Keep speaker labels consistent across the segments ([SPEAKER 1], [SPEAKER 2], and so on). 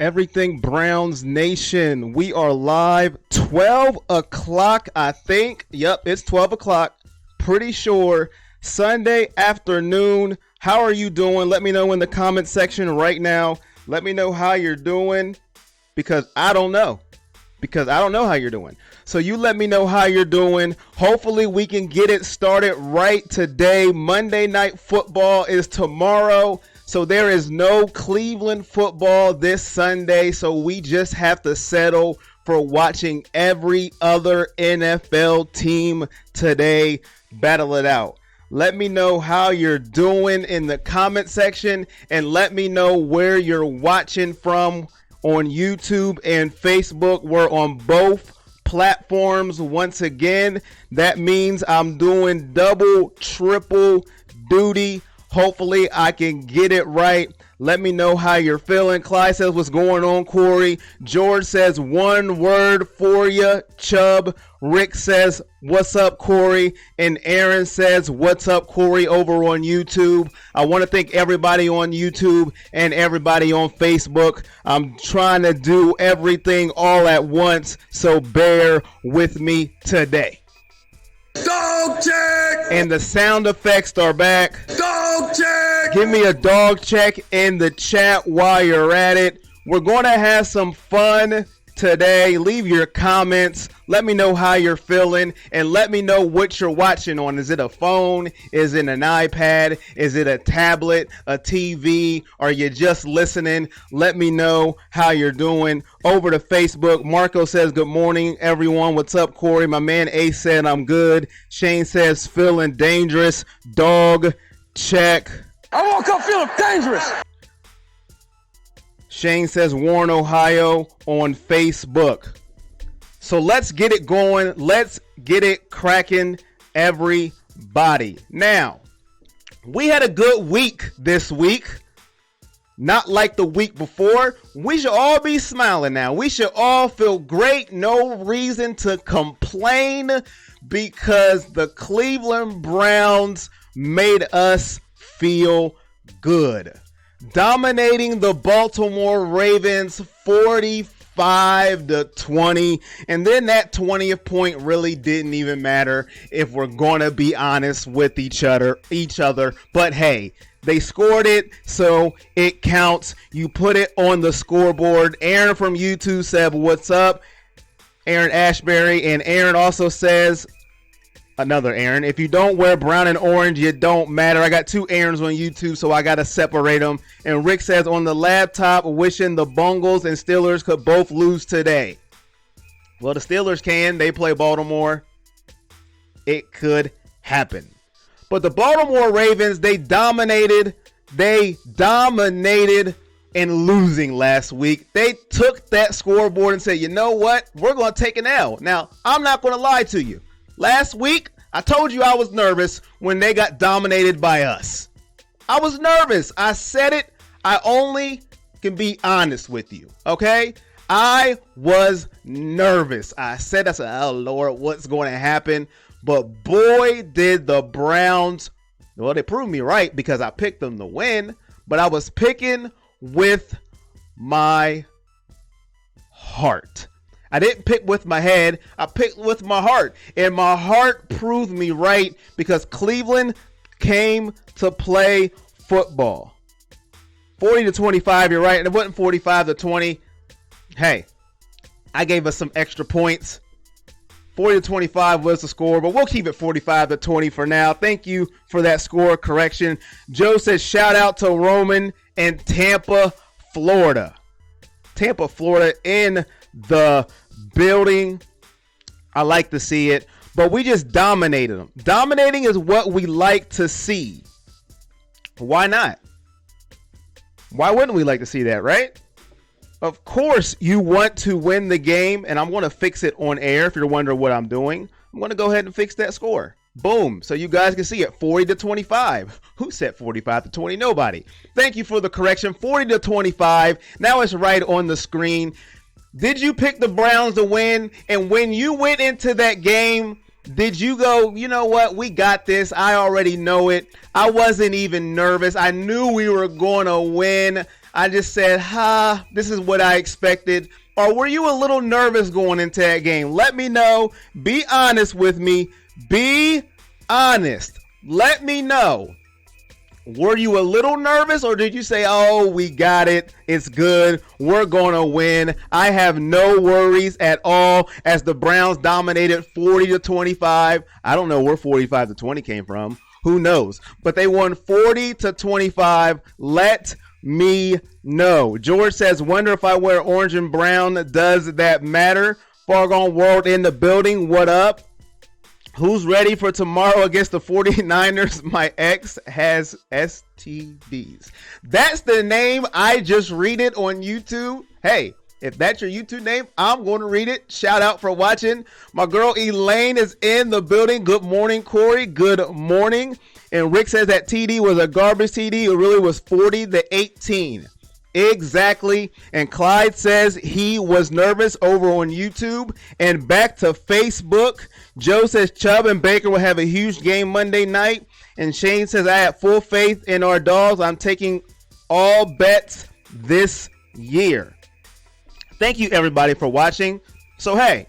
[SPEAKER 1] Everything Browns Nation. We are live 12 o'clock, I think. Yep, it's 12 o'clock. Pretty sure. Sunday afternoon. How are you doing? Let me know in the comment section right now. Let me know how you're doing because I don't know. How you're doing. So you let me know how you're doing. Hopefully we can get it started right today. Monday Night Football is tomorrow. So there is no Cleveland football this Sunday, so we just have to settle for watching every other NFL team today battle it out. Let me know how you're doing in the comment section, and let me know where you're watching from on YouTube and Facebook. We're on both platforms once again. That means I'm doing double, triple duty. Hopefully I can get it right. Let me know how you're feeling. Clyde says, what's going on, Corey? George says, one word for you, Chubb. Rick says, what's up, Corey? And Aaron says, what's up, Corey, over on YouTube. I want to thank everybody on YouTube and everybody on Facebook. I'm trying to do everything all at once, so bear with me today.
[SPEAKER 2] Dog check!
[SPEAKER 1] And the sound effects are back.
[SPEAKER 2] Dog check!
[SPEAKER 1] Give me a dog check in the chat while you're at it. We're going to have some fun today. Leave your comments. Let me know how you're feeling and let me know what you're watching on. Is it a phone? Is it an iPad? Is it a tablet, a TV? Are you just listening? Let me know how you're doing. Over to Facebook, Marco says, good morning, everyone. What's up, Corey? My man Ace said, I'm good. Shane says, feeling dangerous. Dog check.
[SPEAKER 2] I woke up feeling dangerous.
[SPEAKER 1] Shane says, Warren, Ohio on Facebook. So let's get it going. Let's get it cracking, everybody. Now, we had a good week this week. Not like the week before. We should all be smiling now. We should all feel great. No reason to complain because the Cleveland Browns made us feel good. Dominating the Baltimore Ravens 45-20. And then that 20th point really didn't even matter if we're going to be honest with each other. But hey, they scored it, so it counts. You put it on the scoreboard. Aaron from YouTube said, what's up? Aaron Ashbury. And Aaron also says, another Aaron, if you don't wear brown and orange, you don't matter. I got two Aarons on YouTube, so I got to separate them. And Rick says, on the laptop, wishing the Bungles and Steelers could both lose today. Well, the Steelers can. They play Baltimore. It could happen. But the Baltimore Ravens, they dominated in losing last week. They took that scoreboard and said, you know what? We're going to take an L. Now, I'm not going to lie to you. Last week, I told you I was nervous when they got dominated by us. I was nervous. I said it. I only can be honest with you, okay? I was nervous. I said, oh, Lord, what's going to happen? But boy, did the Browns, well, they proved me right because I picked them to win, but I was picking with my heart. I didn't pick with my head. I picked with my heart. And my heart proved me right because Cleveland came to play football. 40-25, you're right. And it wasn't 45-20. Hey, I gave us some extra points. 40-25 was the score, but we'll keep it 45-20 for now. Thank you for that score correction. Joe says, shout out to Roman in Tampa, Florida. Tampa, Florida in the building. I like to see it, but we just dominated them. Dominating is what we like to see. Why not? Why wouldn't we like to see that, right? Of course you want to win the game, and I'm going to fix it on air if you're wondering what I'm doing. I'm going to go ahead and fix that score. Boom. So you guys can see it. 40-25. Who said 45-20? Nobody. Thank you for the correction. 40-25. Now it's right on the screen. Did you pick the Browns to win? And when you went into that game, did you go, you know what? We got this. I already know it. I wasn't even nervous. I knew we were going to win. I just said, this is what I expected? Or were you a little nervous going into that game? Let me know. Be honest with me. Be honest. Let me know. Were you a little nervous, or did you say, oh, we got it, it's good, we're going to win? I have no worries at all as the Browns dominated 40-25. I don't know where 45-20 came from. Who knows? But they won 40-25. Let me know. George says, wonder if I wear orange and brown, does that matter? Far Gone World in the building. What up? Who's ready for tomorrow against the 49ers? My ex has STDs. That's the name. I just read it on YouTube. Hey, if that's your YouTube name, I'm going to read it. Shout out for watching. My girl Elaine is in the building. Good morning, Corey. Good morning. And Rick says that TD was a garbage TD. It really was 40-18. Exactly. And Clyde says he was nervous over on YouTube. And back to Facebook. Joe says Chubb and Baker will have a huge game Monday night. And Shane says, I have full faith in our dogs. I'm taking all bets this year. Thank you, everybody, for watching. So, hey,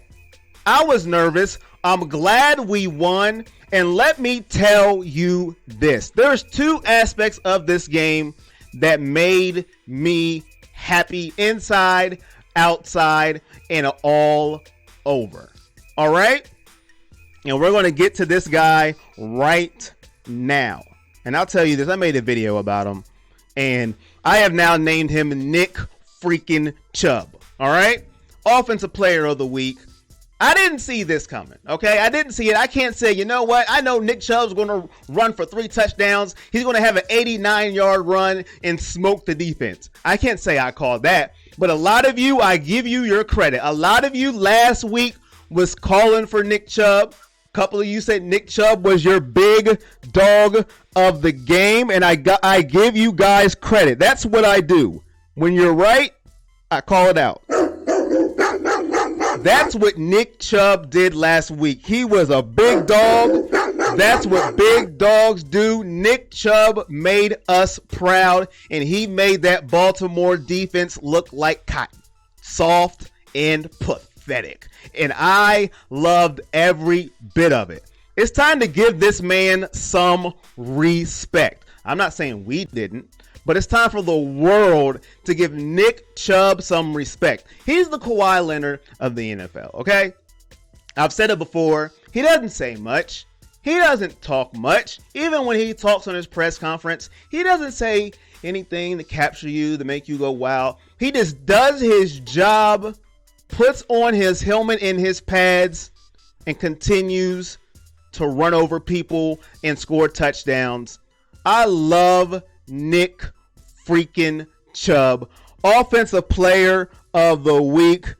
[SPEAKER 1] I was nervous. I'm glad we won. And let me tell you this. There's two aspects of this game that made me happy inside, outside, and all over. All right? And we're going to get to this guy right now. And I'll tell you this. I made a video about him. And I have now named him Nick freaking Chubb. All right? Offensive player of the week. I didn't see this coming, okay? I didn't see it. I can't say, you know what? I know Nick Chubb's going to run for 3 touchdowns. He's going to have an 89-yard run and smoke the defense. I can't say I called that. But a lot of you, I give you your credit. A lot of you last week was calling for Nick Chubb. A couple of you said Nick Chubb was your big dog of the game. And I give you guys credit. That's what I do. When you're right, I call it out. That's what Nick Chubb did last week. He was a big dog. That's what big dogs do. Nick Chubb made us proud, and he made that Baltimore defense look like cotton. Soft and pathetic. And I loved every bit of it. It's time to give this man some respect. I'm not saying we didn't. But it's time for the world to give Nick Chubb some respect. He's the Kawhi Leonard of the NFL, okay? I've said it before. He doesn't say much. He doesn't talk much. Even when he talks on his press conference, he doesn't say anything to capture you, to make you go, wow. He just does his job, puts on his helmet and his pads, and continues to run over people and score touchdowns. I love Nick freaking Chubb, offensive player of the week.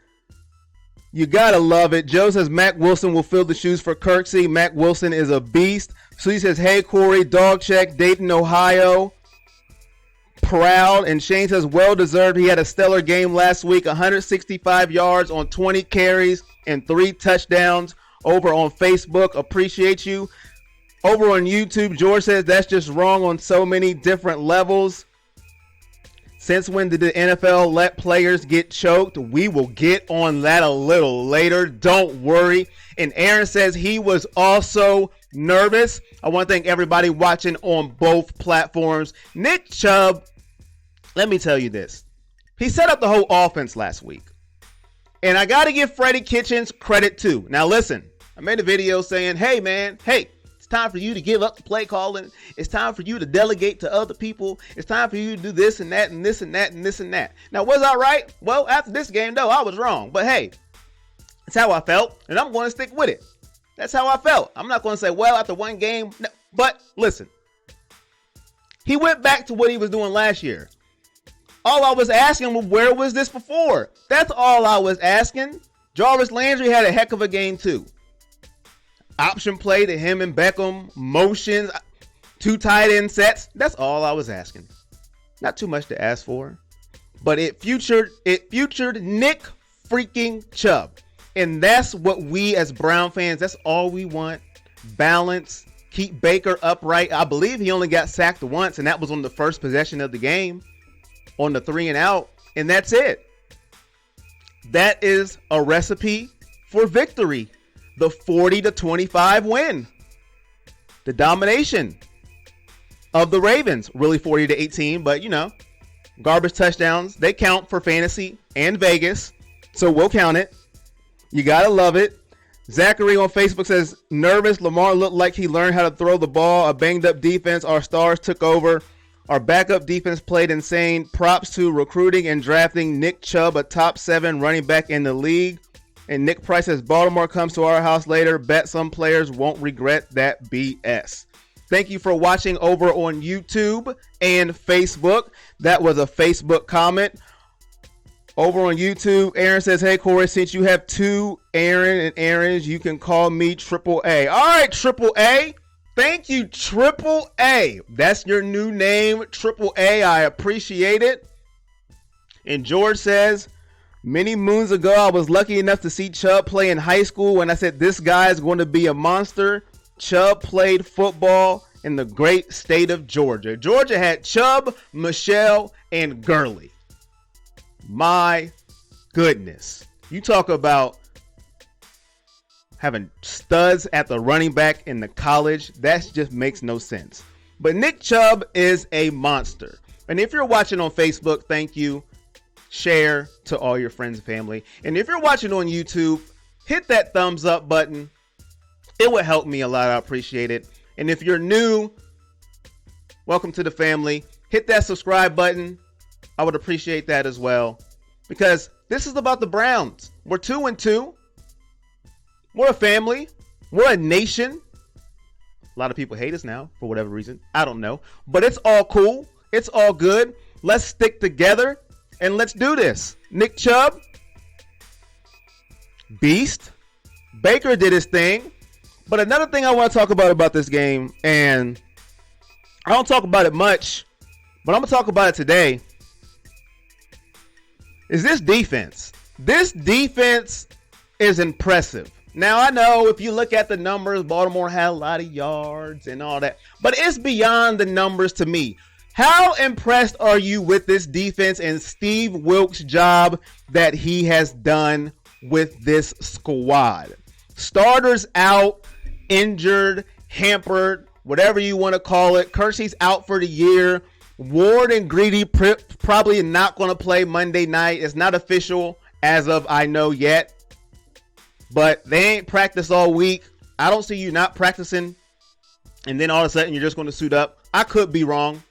[SPEAKER 1] You gotta love it. Joe says Mac Wilson will fill the shoes for Kirksey. Mac Wilson is a beast. So he says, hey Corey, dog check, Dayton, Ohio. Proud. And Shane says, well deserved. He had a stellar game last week. 165 yards on 20 carries and 3 touchdowns. Over on Facebook. Appreciate you. Over on YouTube, George says that's just wrong on so many different levels. Since when did the NFL let players get choked? We will get on that a little later. Don't worry. And Aaron says he was also nervous. I want to thank everybody watching on both platforms. Nick Chubb, let me tell you this. He set up the whole offense last week. And I got to give Freddie Kitchens credit too. Now listen, I made a video saying, hey man, hey. It's time for you to give up the play calling. It's time for you to delegate to other people. It's time for you to do this and that and this and that and this and that. Now, was I right? Well, after this game, though, I was wrong. But hey, that's how I felt, and I'm going to stick with it. That's how I felt. I'm not going to say, well, after one game. No. But listen, he went back to what he was doing last year. All I was asking was, where was this before? That's all I was asking. Jarvis Landry had a heck of a game, too. Option play to him and Beckham, motions, 2 tight end sets. That's all I was asking. Not too much to ask for. But it featured Nick freaking Chubb. And that's what we as Brown fans, that's all we want. Balance, keep Baker upright. I believe he only got sacked once, and that was on the first possession of the game. on the 3 and out, and that's it. That is a recipe for victory. The 40-25 win. The domination of the Ravens. Really 40-18, but garbage touchdowns, they count for fantasy and Vegas, so we'll count it. You gotta love it. Zachary on Facebook says, nervous. Lamar looked like he learned how to throw the ball. A banged up defense. Our stars took over. Our backup defense played insane. Props to recruiting and drafting Nick Chubb, a top 7 running back in the league. And Nick Price says, Baltimore comes to our house later. Bet some players won't regret that BS. Thank you for watching over on YouTube and Facebook. That was a Facebook comment. Over on YouTube, Aaron says, hey, Corey, since you have 2 Aaron and Aarons, you can call me Triple A. All right, Triple A. Thank you, Triple A. That's your new name, Triple A. I appreciate it. And George says, many moons ago, I was lucky enough to see Chubb play in high school when I said this guy is going to be a monster. Chubb played football in the great state of Georgia. Georgia had Chubb, Michelle, and Gurley. My goodness. You talk about having studs at the running back in the college. That just makes no sense. But Nick Chubb is a monster. And if you're watching on Facebook, thank you. Share to all your friends and family. And if you're watching on YouTube, hit that thumbs up button. It would help me a lot. I appreciate it. And if you're new, welcome to the family. Hit that subscribe button. I would appreciate that as well, because this is about the Browns. We're 2-2. We're a family. We're a nation. A lot of people hate us now for whatever reason. I don't know, but it's all cool. It's all good. Let's stick together and let's do this. Nick Chubb, beast. Baker did his thing. But another thing I want to talk about this game, and I don't talk about it much, but I'm going to talk about it today, is this defense. This defense is impressive. Now, I know if you look at the numbers, Baltimore had a lot of yards and all that, but it's beyond the numbers to me. How impressed are you with this defense and Steve Wilks' job that he has done with this squad? Starters out, injured, hampered, whatever you want to call it. Kersey's out for the year. Ward and Greedy probably not going to play Monday night. It's not official as of I know yet. But they ain't practiced all week. I don't see you not practicing and then all of a sudden you're just going to suit up. I could be wrong,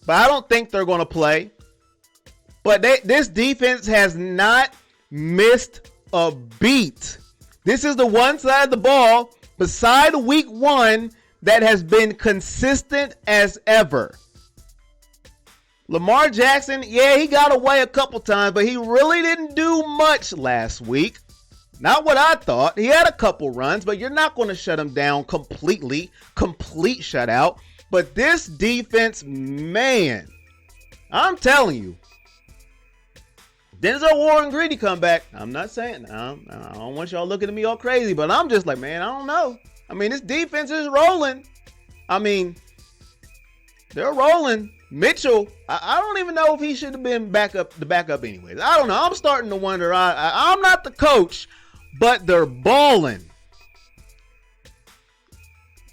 [SPEAKER 1] but I don't think they're going to play. But this defense has not missed a beat. This is the one side of the ball beside week 1 that has been consistent as ever. Lamar Jackson, yeah, he got away a couple times, but he really didn't do much last week. Not what I thought. He had a couple runs, but you're not going to shut him down completely. Complete shutout. But this defense, man, I'm telling you, Denzel Ward and Greedy come back. I'm not saying, I don't want y'all looking at me all crazy, but I'm just like, man, I don't know. I mean, this defense is rolling. I mean, they're rolling. Mitchell, I don't even know if he should have been the backup anyways. I don't know. I'm starting to wonder. I'm not the coach, but they're balling.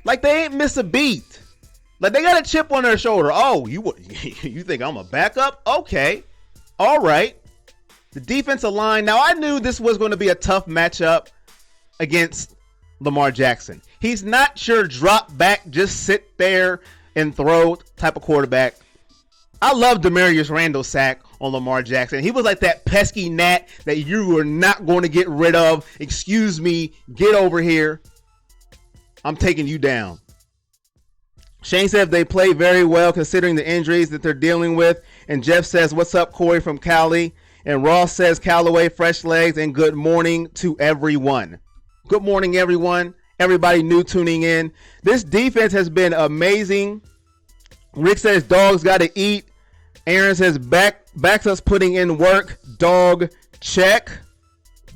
[SPEAKER 1] Like they ain't miss a beat. Like they got a chip on their shoulder. Oh, you think I'm a backup? Okay. All right. The defensive line. Now, I knew this was going to be a tough matchup against Lamar Jackson. He's not your drop back, just sit there and throw type of quarterback. I love Demarius Randall's sack on Lamar Jackson. He was like that pesky gnat that you were not going to get rid of. Excuse me, get over here. I'm taking you down. Shane said they play very well considering the injuries that they're dealing with. And Jeff says, what's up, Corey from Cali? And Ross says, Callaway, fresh legs, and good morning to everyone. Good morning, everyone. Everybody new tuning in. This defense has been amazing. Rick says, dogs got to eat. Aaron says, backs us putting in work. Dog check.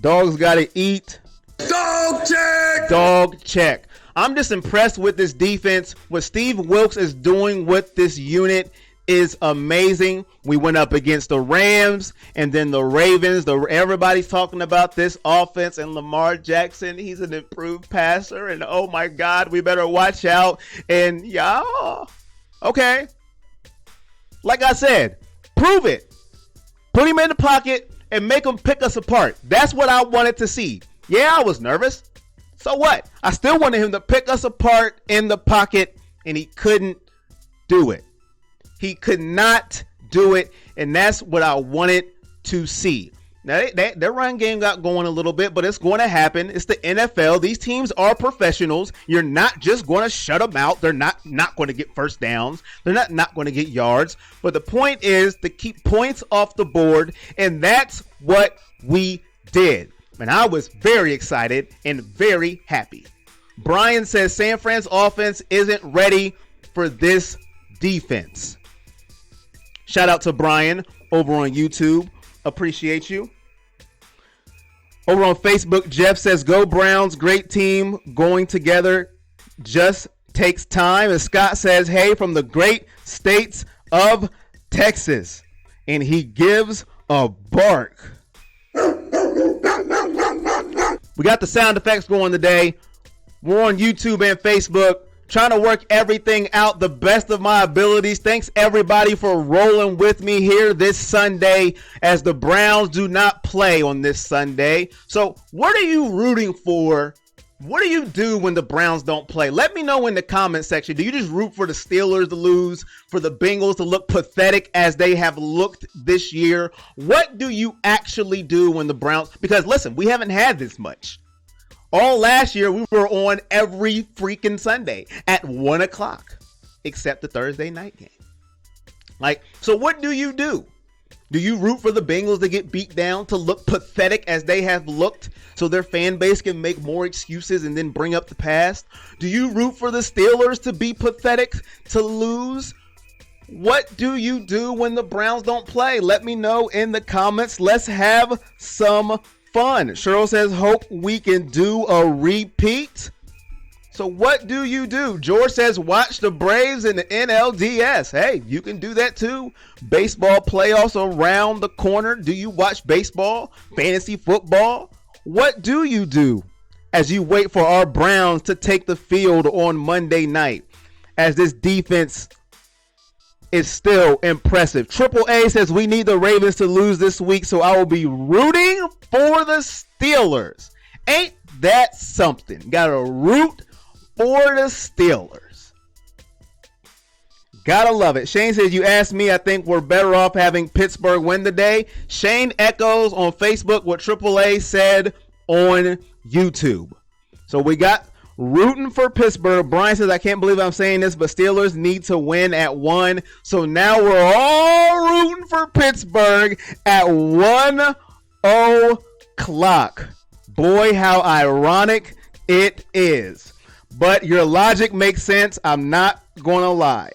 [SPEAKER 1] Dogs got to eat.
[SPEAKER 2] Dog check.
[SPEAKER 1] Dog check. I'm just impressed with this defense. What Steve Wilks is doing with this unit is amazing. We went up against the Rams and then the Ravens. Everybody's talking about this offense and Lamar Jackson. He's an improved passer, and oh my God, we better watch out. And yeah, okay. Like I said, prove it. Put him in the pocket and make him pick us apart. That's what I wanted to see. Yeah, I was nervous. So what? I still wanted him to pick us apart in the pocket, and he couldn't do it. He could not do it, and that's what I wanted to see. Now, their run game got going a little bit, but it's going to happen. It's the NFL. These teams are professionals. You're not just going to shut them out. They're not going to get first downs. They're not going to get yards. But the point is to keep points off the board, and that's what we did. And I was very excited and very happy. Brian says San Fran's offense isn't ready for this defense. Shout out to Brian over on YouTube. Appreciate you. Over on Facebook, Jeff says, go Browns, great team, going together just takes time. And Scott says, hey, from the great states of Texas. And he gives a bark. We got the sound effects going today. We're on YouTube and Facebook, trying to work everything out the best of my abilities. Thanks everybody for rolling with me here this Sunday as the Browns do not play on this Sunday. So what are you rooting for? What do you do when the Browns don't play? Let me know in the comment section. Do you just root for the Steelers to lose, for the Bengals to look pathetic as they have looked this year? What do you actually do when the Browns, because listen, we haven't had this much. All last year, we were on every freaking Sunday at 1 o'clock, except the Thursday night game. So what do you do? Do you root for the Bengals to get beat down, to look pathetic as they have looked, so their fan base can make more excuses and then bring up the past? Do you root for the Steelers to be pathetic, to lose? What do you do when the Browns don't play? Let me know in the comments. Let's have some fun. Cheryl says, hope we can do a repeat. So what do you do? George says, watch the Braves in the NLDS. Hey, you can do that too. Baseball playoffs around the corner. Do you watch baseball, fantasy football? What do you do as you wait for our Browns to take the field on Monday night, as this defense is still impressive? Triple A says, we need the Ravens to lose this week, so I will be rooting for the Steelers. Ain't that something? Gotta root for the Steelers. Gotta love it. Shane says, you asked me, I think we're better off having Pittsburgh win the day. Shane echoes on Facebook what Triple A said on YouTube. So we got rooting for Pittsburgh. Brian says, I can't believe I'm saying this, but Steelers need to win at 1. So now we're all rooting for Pittsburgh at 1 o'clock. Boy, how ironic it is. But your logic makes sense. I'm not going to lie.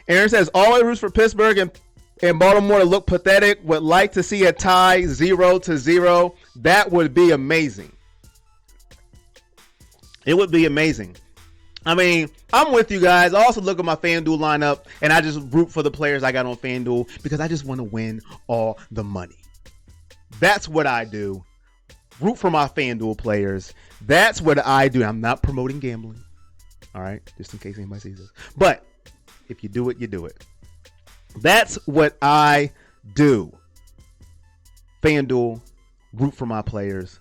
[SPEAKER 1] Aaron says, always roots for Pittsburgh and Baltimore to look pathetic. Would like to see a tie 0-0. That would be amazing. It would be amazing. I mean, I'm with you guys. I also look at my FanDuel lineup, and I just root for the players I got on FanDuel because I just want to win all the money. That's what I do. Root for my FanDuel players. That's what I do. I'm not promoting gambling. All right? Just in case anybody sees this. But if you do it, you do it. That's what I do. FanDuel, root for my players.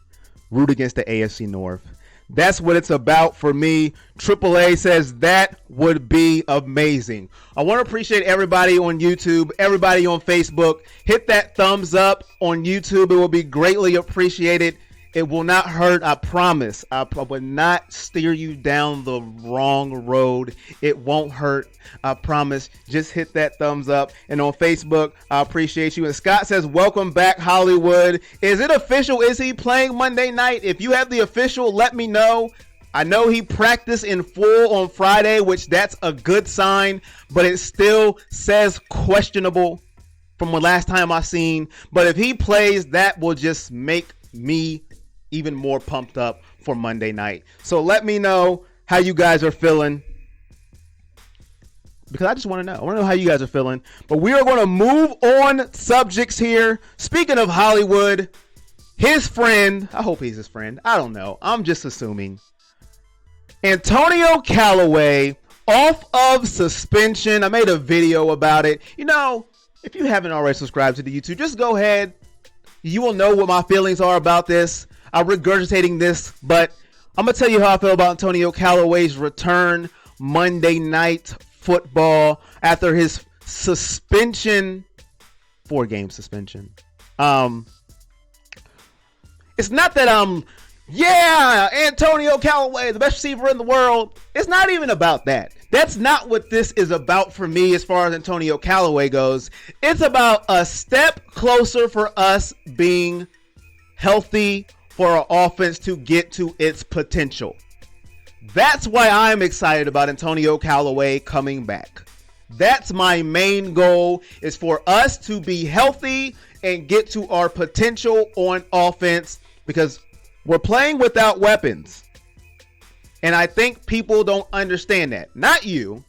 [SPEAKER 1] Root against the AFC North. That's what it's about for me. Triple A says that would be amazing. I want to appreciate everybody on YouTube, everybody on Facebook. Hit that thumbs up on YouTube. It will be greatly appreciated. It will not hurt, I promise. I will not steer you down the wrong road. It won't hurt, I promise. Just hit that thumbs up. And on Facebook, I appreciate you. And Scott says, welcome back, Hollywood. Is it official? Is he playing Monday night? If you have the official, let me know. I know he practiced in full on Friday, which that's a good sign, but it still says questionable from the last time I seen. But if he plays, that will just make me even more pumped up for Monday night. So let me know how you guys are feeling. because I just want to know. I want to know how you guys are feeling. But we are going to move on subjects here. Speaking of Hollywood, his friend, I hope he's his friend. I don't know. I'm just assuming. Antonio Callaway off of suspension. I made a video about it. You know, if you haven't already subscribed to the YouTube, just go ahead. You will know what my feelings are about this. I'm regurgitating this, but I'm going to tell you how I feel about Antonio Callaway's return Monday Night Football after his suspension, 4-game suspension. It's not that Antonio Callaway, the best receiver in the world. It's not even about that. That's not what this is about for me as far as Antonio Callaway goes. It's about a step closer for us being healthy for our offense to get to its potential. That's why I'm excited about Antonio Callaway coming back. That's my main goal, is for us to be healthy and get to our potential on offense, because we're playing without weapons. And I think people don't understand that. Not you,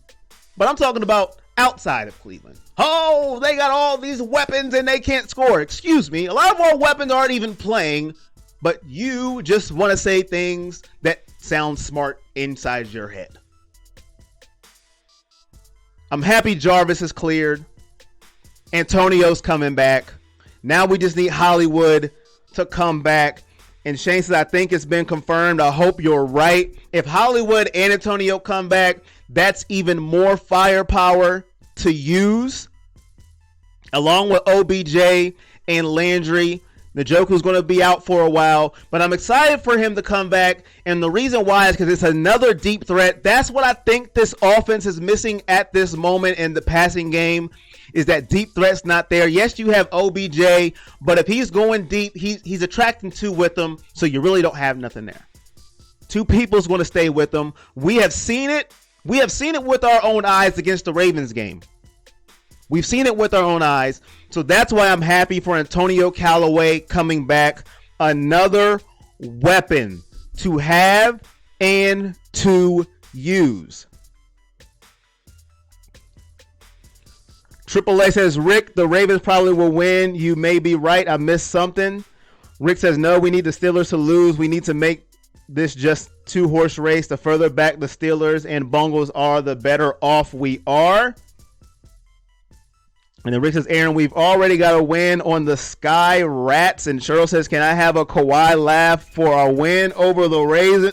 [SPEAKER 1] but I'm talking about outside of Cleveland. Oh, they got all these weapons and they can't score. Excuse me. A lot of our weapons aren't even playing, but you just want to say things that sound smart inside your head. I'm happy Jarvis is cleared. Antonio's coming back. Now we just need Hollywood to come back. And Shane says, I think it's been confirmed. I hope you're right. If Hollywood and Antonio come back, that's even more firepower to use, along with OBJ and Landry. Njoku's going to be out for a while, but I'm excited for him to come back. And the reason why is because it's another deep threat. That's what I think this offense is missing at this moment in the passing game, is that deep threat's not there. Yes, you have OBJ, but if he's going deep, he's attracting two with him, so you really don't have nothing there. Two people's going to stay with him. We have seen it. We have seen it with our own eyes against the Ravens game. We've seen it with our own eyes. So that's why I'm happy for Antonio Callaway coming back. Another weapon to have and to use. Triple A says, Rick, the Ravens probably will win. You may be right. I missed something. Rick says, no, we need the Steelers to lose. We need to make this just 2-horse race. The further back the Steelers and Bungles are, the better off we are. And then Rick says, Aaron, we've already got a win on the Sky Rats. And Cheryl says, can I have a Kawhi laugh for our win over the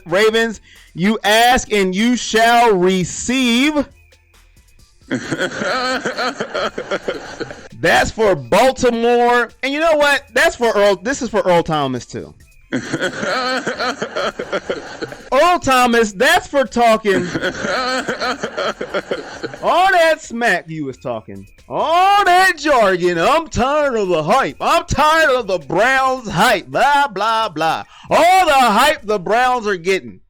[SPEAKER 1] Ravens? You ask and you shall receive. That's for Baltimore. And you know what? That's for Earl. This is for Earl Thomas too. Earl Thomas, that's for talking all that smack you was talking. All that jargon. I'm tired of the hype. I'm tired of the Browns hype. Blah, blah, blah. All the hype the Browns are getting.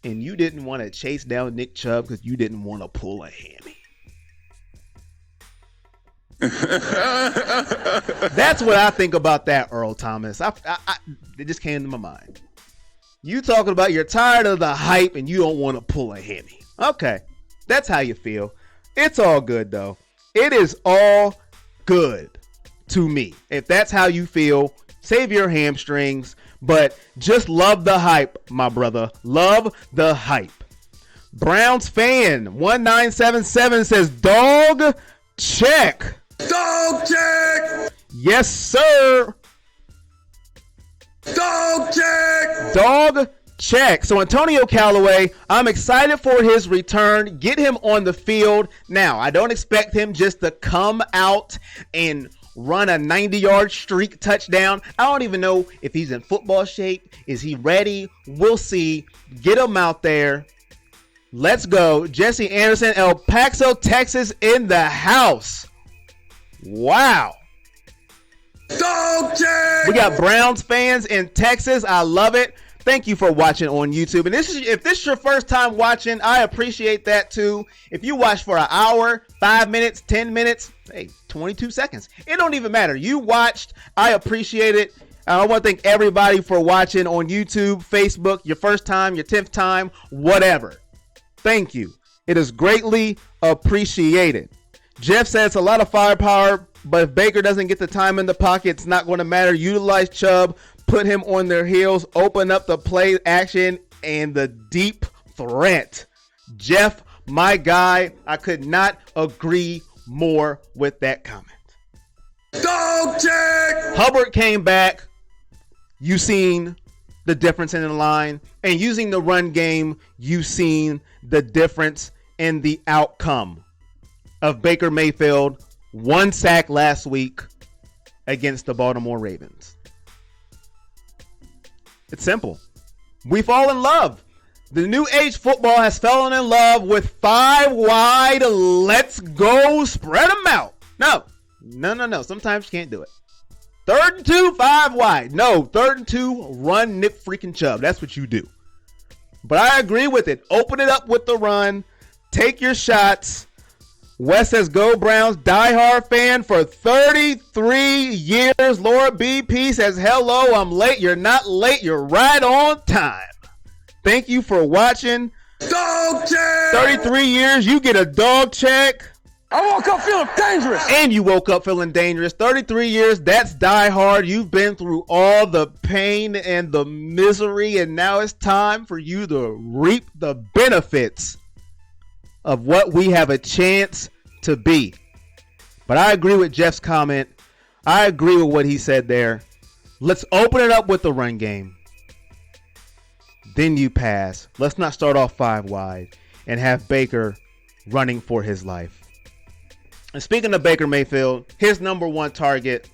[SPEAKER 1] And you didn't want to chase down Nick Chubb because you didn't want to pull a hammy. That's what I think about that, Earl Thomas. It just came to my mind. You talking about you're tired of the hype and you don't want to pull a hammy. Okay, that's how you feel. It's all good though. It is all good to me. If that's how you feel, save your hamstrings, but just love the hype, my brother. Love the hype. Browns fan 1977 says, dog check.
[SPEAKER 2] Dog check!
[SPEAKER 1] Yes, sir.
[SPEAKER 2] Dog check!
[SPEAKER 1] Dog check. So Antonio Callaway, I'm excited for his return. Get him on the field. Now, I don't expect him just to come out and run a 90-yard streak touchdown. I don't even know if he's in football shape. Is he ready? We'll see. Get him out there. Let's go. Jesse Anderson, El Paso, Texas in the house. Wow.
[SPEAKER 2] Dog check!
[SPEAKER 1] We got Browns fans in Texas. I love it. Thank you for watching on YouTube. And if this is your first time watching, I appreciate that too. If you watch for an hour, 5 minutes, 10 minutes, hey, 22 seconds. It don't even matter. You watched. I appreciate it. I want to thank everybody for watching on YouTube, Facebook, your first time, your 10th time, whatever. Thank you. It is greatly appreciated. Jeff says it's a lot of firepower, but if Baker doesn't get the time in the pocket, it's not going to matter. Utilize Chubb, put him on their heels, open up the play action and the deep threat. Jeff, my guy, I could not agree more with that comment.
[SPEAKER 2] Dog check!
[SPEAKER 1] Hubbard came back. You seen the difference in the line, and using the run game, you seen the difference in the outcome of Baker Mayfield. 1 sack last week against the Baltimore Ravens. It's simple. We fall in love. The new age football has fallen in love with 5 wide. Let's go. Spread them out. No. Sometimes you can't do it. 3rd and 2, 5 wide. No, 3rd and 2, run Nick freaking Chubb. That's what you do. But I agree with it. Open it up with the run. Take your shots. Wes says, go Browns, diehard fan for 33 years. Laura BP says, hello, I'm late. You're not late. You're right on time. Thank you for watching.
[SPEAKER 2] Dog check!
[SPEAKER 1] 33 years, you get a dog check.
[SPEAKER 2] I woke up feeling dangerous.
[SPEAKER 1] And you woke up feeling dangerous. 33 years, that's die hard. You've been through all the pain and the misery, and now it's time for you to reap the benefits of what we have a chance to be. But I agree with Jeff's comment. I agree with what he said there. Let's open it up with the run game. Then you pass. Let's not start off 5 wide and have Baker running for his life. And speaking of Baker Mayfield, his number 1 target,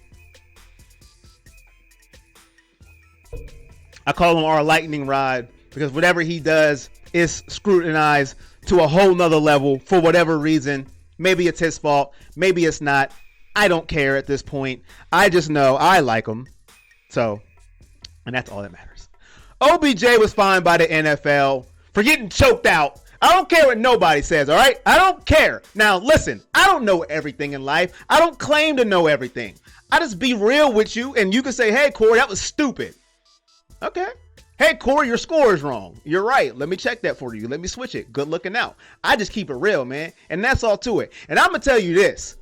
[SPEAKER 1] I call him our lightning rod because whatever he does is scrutinized to a whole nother level for whatever reason. Maybe it's his fault. Maybe it's not. I don't care at this point. I just know I like him. So, and that's all that matters. OBJ was fined by the NFL for getting choked out. I don't care what nobody says, all right? I don't care. Now, listen, I don't know everything in life. I don't claim to know everything. I just be real with you, and you can say, hey, Corey, that was stupid. Okay. Hey, Corey, your score is wrong. You're right. Let me check that for you. Let me switch it. Good looking out. I just keep it real, man, and that's all to it. And I'm going to tell you this.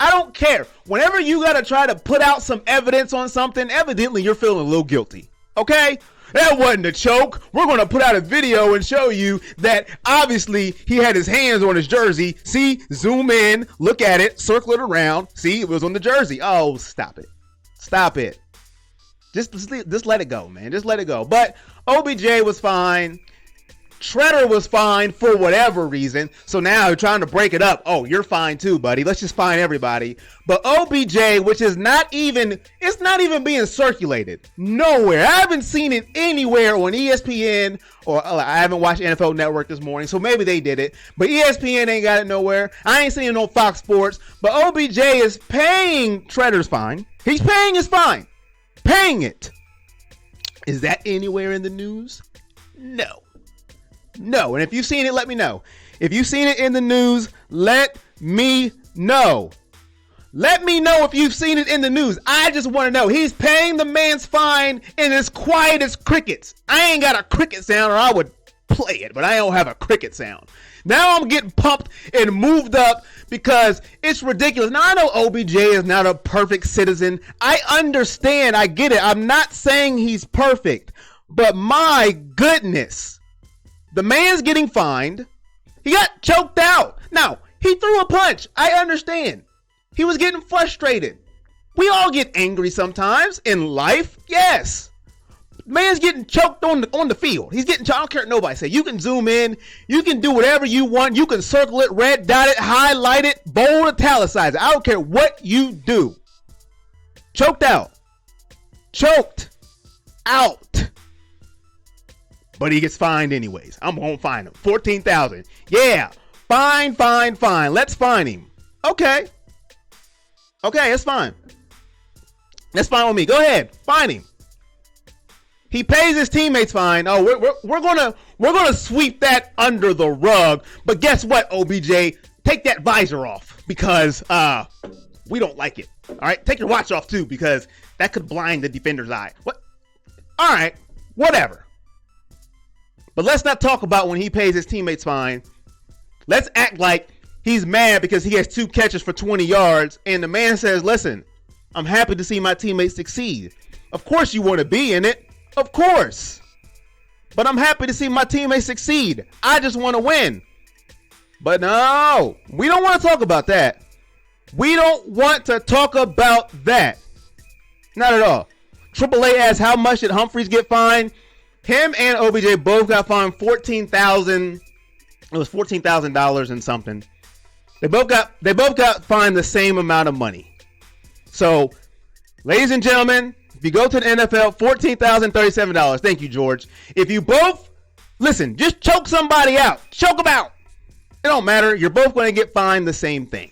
[SPEAKER 1] I don't care. Whenever you got to try to put out some evidence on something, evidently you're feeling a little guilty. Okay? That wasn't a choke. We're going to put out a video and show you that obviously he had his hands on his jersey. See, zoom in, look at it, circle it around. See, it was on the jersey. Oh, stop it. Stop it. Just let it go, man. Just let it go. But OBJ was fine. Treader was fine for whatever reason. So now you're trying to break it up. Oh, you're fine too, buddy. Let's just fine everybody. But OBJ, which is not even being circulated nowhere. I haven't seen it anywhere on ESPN, or I haven't watched NFL Network this morning, so maybe they did it. But ESPN ain't got it nowhere. I ain't seen it on Fox Sports. But OBJ is paying Treader's fine. He's paying his fine. Paying it. Is that anywhere in the news? No. And if you've seen it, let me know. If you've seen it in the news, let me know. Let me know if you've seen it in the news. I just want to know. He's paying the man's fine and as quiet as crickets. I ain't got a cricket sound, or I would play it, but I don't have a cricket sound. Now I'm getting pumped and moved up because it's ridiculous. Now I know OBJ is not a perfect citizen. I understand. I get it. I'm not saying he's perfect, but my goodness. The man's getting fined. He got choked out. Now, he threw a punch. I understand. He was getting frustrated. We all get angry sometimes in life. Yes. Man's getting choked on the field. He's getting choked. I don't care what nobody say. You can zoom in. You can do whatever you want. You can circle it, red dot it, highlight it, bold, italicize it. I don't care what you do. Choked out. Choked out. But he gets fined anyways. I'm going to fine him. $14,000. Yeah. Fine. Let's fine him. Okay, it's fine. That's fine with me. Go ahead. Fine him. He pays his teammates fine. Oh, we're gonna sweep that under the rug. But guess what, OBJ? Take that visor off because we don't like it. All right? Take your watch off too because that could blind the defender's eye. What? All right. Whatever. But let's not talk about when he pays his teammates fine Let's act like he's mad because he has 2 catches for 20 yards. And the man says, listen, I'm happy to see my teammates succeed. Of course you want to be in it. Of course. But I'm happy to see my teammates succeed. I just want to win. But no, we don't want to talk about that. We don't want to talk about that. Not at all. AAA asks, how much did Humphries get fined? Him and OBJ both got fined $14,000. It was $14,000 and something. They both got fined the same amount of money. So, ladies and gentlemen, if you go to the NFL, $14,037. Thank you, George. If you both, listen, just choke somebody out. Choke them out. It don't matter. You're both going to get fined the same thing.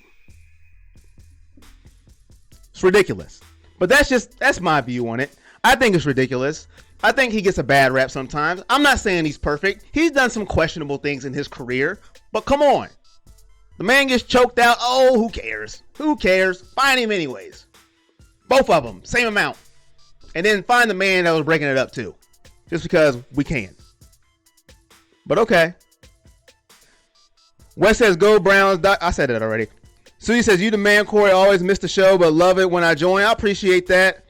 [SPEAKER 1] It's ridiculous. But that's my view on it. I think it's ridiculous. I think he gets a bad rap sometimes. I'm not saying he's perfect. He's done some questionable things in his career. But come on. The man gets choked out. Oh, who cares? Who cares? Fine him anyways. Both of them. Same amount. And then find the man that was breaking it up too. Just because we can. But okay. Wes says, go Browns. I said that already. Susie says, you the man, Corey. Always miss the show, but love it when I join. I appreciate that.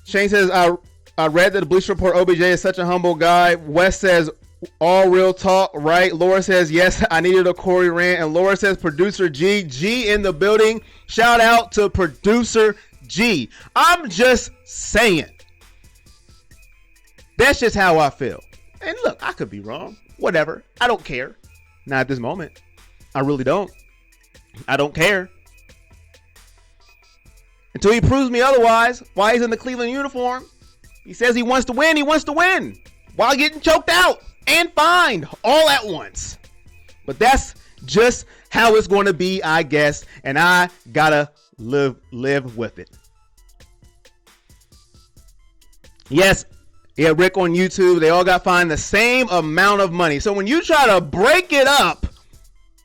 [SPEAKER 1] Shane says, I read that the Bleacher Report OBJ is such a humble guy. Wes says, all real talk, right? Laura says, yes, I needed a Corey rant. And Laura says, producer G in the building. Shout out to producer G. I'm just saying. That's just how I feel. And look, I could be wrong. Whatever. I don't care. Not at this moment. I really don't. I don't care. Until he proves me otherwise, why he's in the Cleveland uniform. He says he wants to win. He wants to win while getting choked out and fined all at once. But that's just how it's going to be, I guess. And I gotta live with it. Yes. Yeah, Rick on YouTube, they all got fined the same amount of money. So when you try to break it up,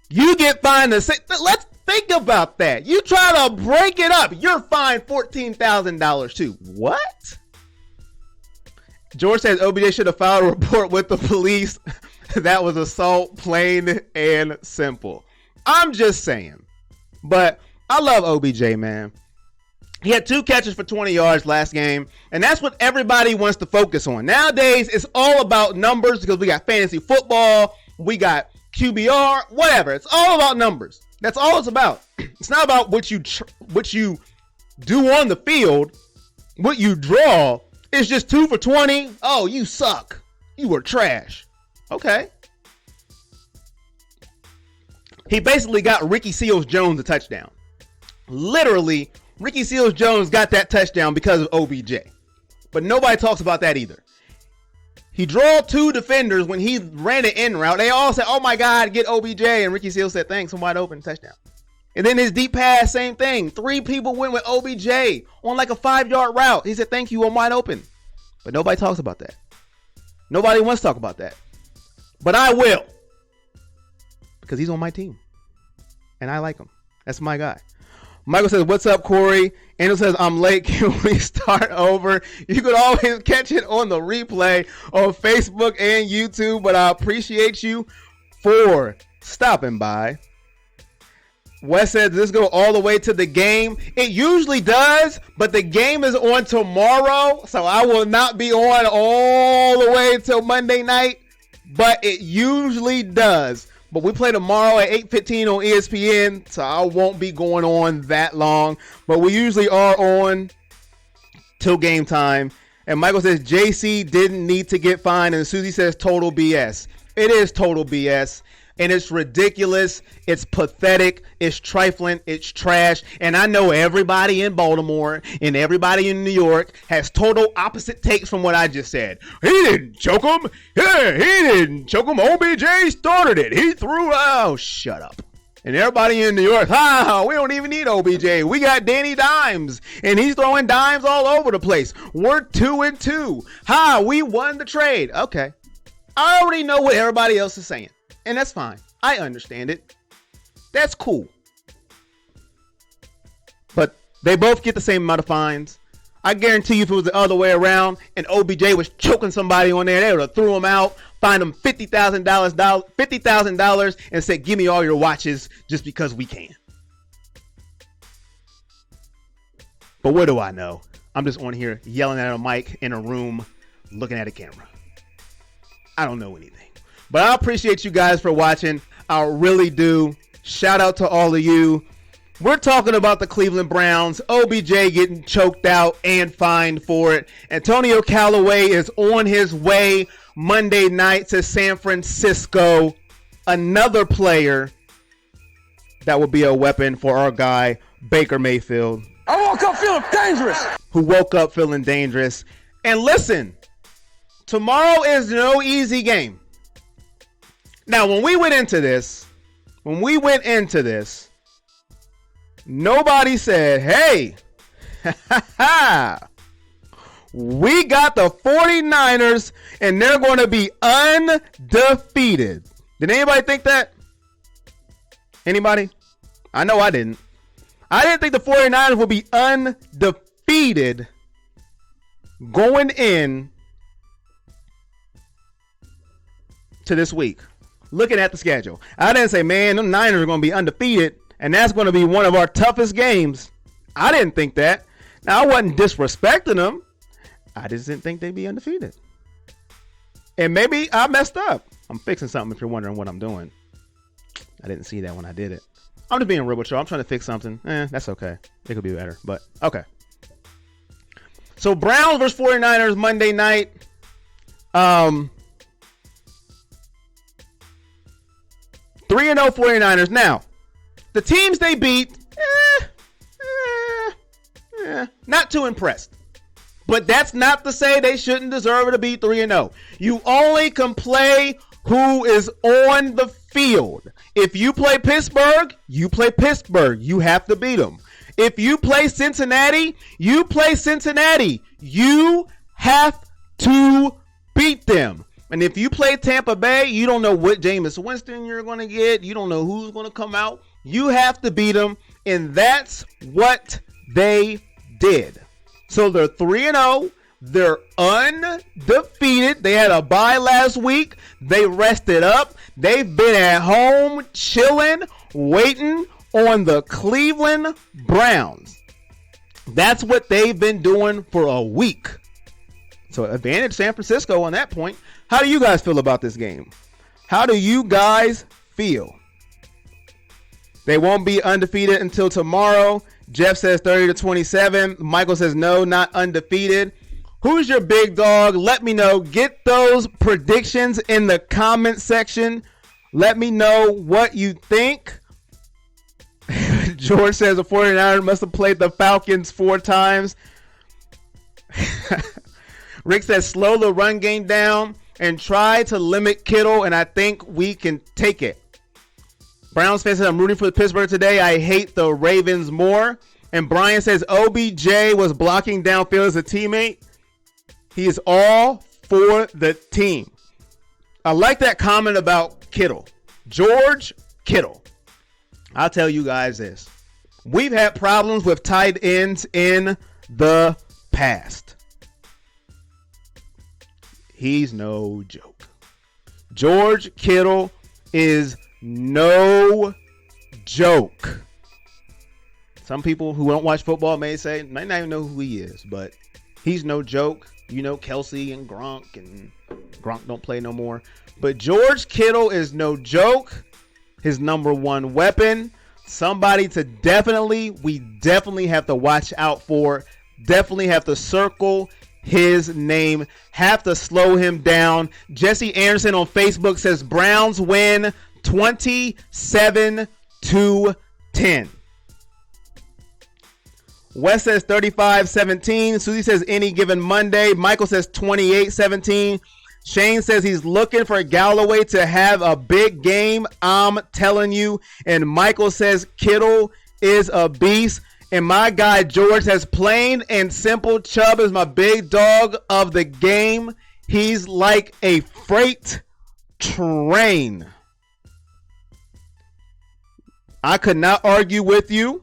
[SPEAKER 1] you get fined the same. Let's think about that. You try to break it up, you're fined $14,000 too. What? George says OBJ should have filed a report with the police. That was assault, plain and simple. I'm just saying. But I love OBJ, man. He had 2 catches for 20 yards last game, and that's what everybody wants to focus on. Nowadays, it's all about numbers because we got fantasy football, we got QBR, whatever. It's all about numbers. That's all it's about. It's not about what you do on the field, what you draw. It's just 2 for 20. Oh, you suck. You were trash. Okay. He basically got Ricky Seals-Jones a touchdown. Literally, Ricky Seals-Jones got that touchdown because of OBJ. But nobody talks about that either. He drew 2 defenders when he ran an in route. They all said, oh my God, get OBJ. And Ricky Seals said, thanks, I'm wide open, touchdown. And then his deep pass, same thing. 3 people went with OBJ on like a 5-yard route. He said, thank you, I'm wide open. But nobody talks about that. Nobody wants to talk about that. But I will. Because he's on my team. And I like him. That's my guy. Michael says, what's up, Corey? Angel says, I'm late. Can we start over? You could always catch it on the replay on Facebook and YouTube, but I appreciate you for stopping by. Wes says, does this go all the way to the game? It usually does, but the game is on tomorrow, so I will not be on all the way until Monday night, but it usually does. But we play tomorrow at 8:15 on ESPN, so I won't be going on that long. But we usually are on till game time. And Michael says, JC didn't need to get fined. And Susie says, total BS. It is total BS. And it's ridiculous. It's pathetic. It's trifling. It's trash. And I know everybody in Baltimore and everybody in New York has total opposite takes from what I just said. He didn't choke him. Yeah, he didn't choke him. OBJ started it. He threw. Oh, shut up. And everybody in New York, we don't even need OBJ. We got Danny Dimes, and he's throwing dimes all over the place. We're 2-2. We won the trade. Okay. I already know what everybody else is saying. And that's fine. I understand it. That's cool. But they both get the same amount of fines. I guarantee you if it was the other way around and OBJ was choking somebody on there, they would have threw him out, find them $50,000 and say, give me all your watches just because we can. But what do I know? I'm just on here yelling at a mic in a room, looking at a camera. I don't know anything. But I appreciate you guys for watching. I really do. Shout out to all of you. We're talking about the Cleveland Browns. OBJ getting choked out and fined for it. Antonio Callaway is on his way Monday night to San Francisco. Another player that will be a weapon for our guy, Baker Mayfield.
[SPEAKER 2] I woke up feeling dangerous.
[SPEAKER 1] Who woke up feeling dangerous. And listen, tomorrow is no easy game. Now, when we went into this, nobody said, hey, we got the 49ers and they're going to be undefeated. Did anybody think that? Anybody? I know I didn't. I didn't think the 49ers would be undefeated going in to this week. Looking at the schedule. I didn't say, man, them Niners are going to be undefeated and that's going to be one of our toughest games. I didn't think that. Now, I wasn't disrespecting them. I just didn't think they'd be undefeated. And maybe I messed up. I'm fixing something if you're wondering what I'm doing. I didn't see that when I did it. I'm just being real with you. I'm trying to fix something. That's okay. It could be better, but okay. So Browns versus 49ers Monday night. 3-0 49ers. Now, the teams they beat, not too impressed. But that's not to say they shouldn't deserve to be 3-0. You only can play who is on the field. If you play Pittsburgh, you play Pittsburgh. You have to beat them. If you play Cincinnati, you play Cincinnati. You have to beat them. And if you play Tampa Bay, you don't know what Jameis Winston you're going to get. You don't know who's going to come out. You have to beat them. And that's what they did. So they're 3-0. They're undefeated. They had a bye last week. They rested up. They've been at home chilling, waiting on the Cleveland Browns. That's what they've been doing for a week. So advantage San Francisco on that point. How do you guys feel about this game? How do you guys feel? They won't be undefeated until tomorrow. Jeff says 30-27. Michael says no, not undefeated. Who's your big dog? Let me know. Get those predictions in the comment section. Let me know what you think. George says the 49ers must have played the Falcons 4 times. Rick says slow the run game down and try to limit Kittle, and I think we can take it. Browns fans says I'm rooting for Pittsburgh today. I hate the Ravens more. And Brian says OBJ was blocking downfield as a teammate. He is all for the team. I like that comment about Kittle. George Kittle. I'll tell you guys this. We've had problems with tight ends in the past. He's no joke. George Kittle is no joke. Some people who don't watch football may not even know who he is, but he's no joke. You know, Kelsey and Gronk don't play no more. But George Kittle is no joke. His number one weapon. Somebody to we definitely have to watch out for. Definitely have to circle his name. Have to slow him down. Jesse Anderson on Facebook says Browns win 27-10. Wes says 35-17. Susie says any given Monday. Michael says 28-17. Shane says he's looking for Galloway to have a big game. I'm telling you. And Michael says Kittle is a beast. And my guy George says plain and simple, Chubb is my big dog of the game. He's like a freight train. I could not argue with you.